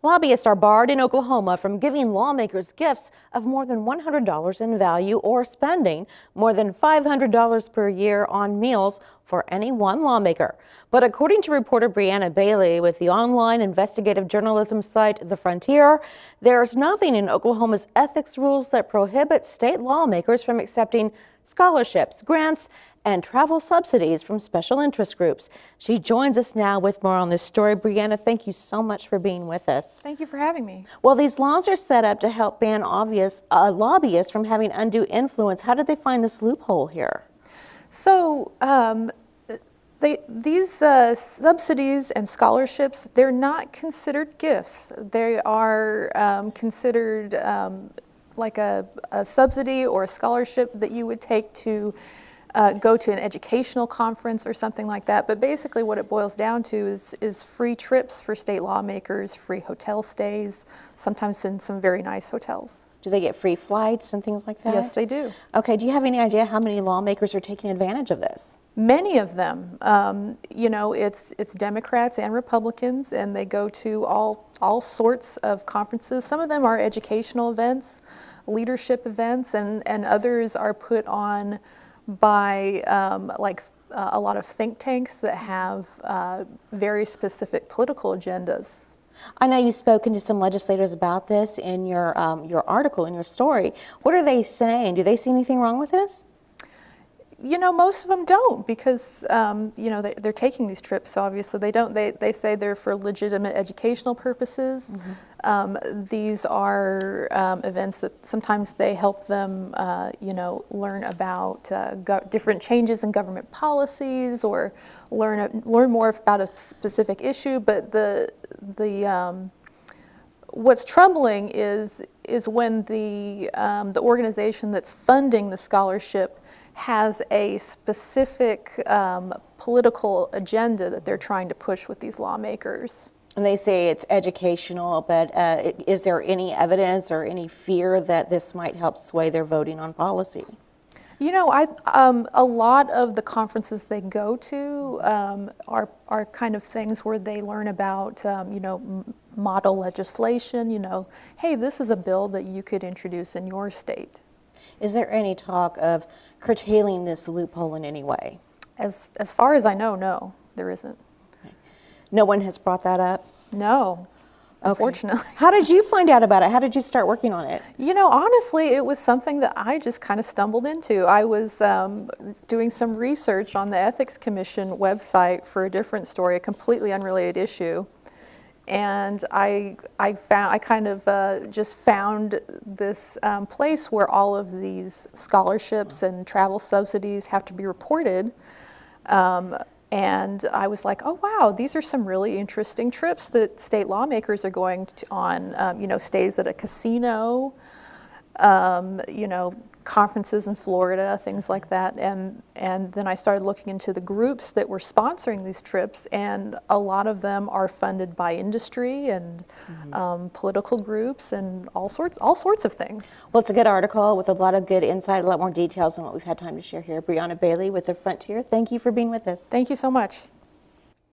Lobbyists are barred in Oklahoma from giving lawmakers gifts of more than $100 in value or spending more than $500 per year on meals for any one lawmaker. But according to reporter Brianna Bailey with the online investigative journalism site The Frontier, there's nothing in Oklahoma's ethics rules that prohibit state lawmakers from accepting scholarships, grants, and travel subsidies from special interest groups. She joins us now with more on this story. Brianna, thank you so much for being with us. Thank you for having me. Well, these laws are set up to help ban lobbyists from having undue influence. How did they find this loophole here? So these subsidies and scholarships, they're not considered gifts. They are considered like a subsidy or a scholarship that you would take to go to an educational conference or something like that. But basically what it boils down to is free trips for state lawmakers, free hotel stays, sometimes in some very nice hotels. Do they get free flights and things like that? Yes, they do. Okay, do you have any idea how many lawmakers are taking advantage of this? Many of them. You know, it's Democrats and Republicans, and they go to all sorts of conferences. Some of them are educational events, leadership events, and others are put on by a lot of think tanks that have very specific political agendas. I know you've spoken to some legislators about this in your article, in your story. What are they saying? Do they see anything wrong with this? You know, most of them don't, because you know, they're taking these trips, so obviously they don't. They say they're for legitimate educational purposes. Mm-hmm. These are events that sometimes they help them, you know, learn about different changes in government policies, or learn more about a specific issue. But what's troubling is when the organization that's funding the scholarship has a specific political agenda that they're trying to push with these lawmakers. And they say it's educational, but is there any evidence or any fear that this might help sway their voting on policy? You know, a lot of the conferences they go to are kind of things where they learn about, you know, model legislation. You know, hey, this is a bill that you could introduce in your state. Is there any talk of curtailing this loophole in any way? As far as I know, no, there isn't. Okay. No one has brought that up? No, okay. Unfortunately. How did you find out about it? How did you start working on it? You know, honestly, it was something that I just kind of stumbled into. I was doing some research on the Ethics Commission website for a different story, a completely unrelated issue. And I kind of just found this place where all of these scholarships and travel subsidies have to be reported. And I was like, oh wow, these are some really interesting trips that state lawmakers are going on, you know, stays at a casino, you know, conferences in Florida, things like that. And then I started looking into the groups that were sponsoring these trips, and a lot of them are funded by industry and political groups and all sorts of things. Well, it's a good article with a lot of good insight, a lot more details than what we've had time to share here. Brianna Bailey with The Frontier, thank you for being with us. Thank you so much.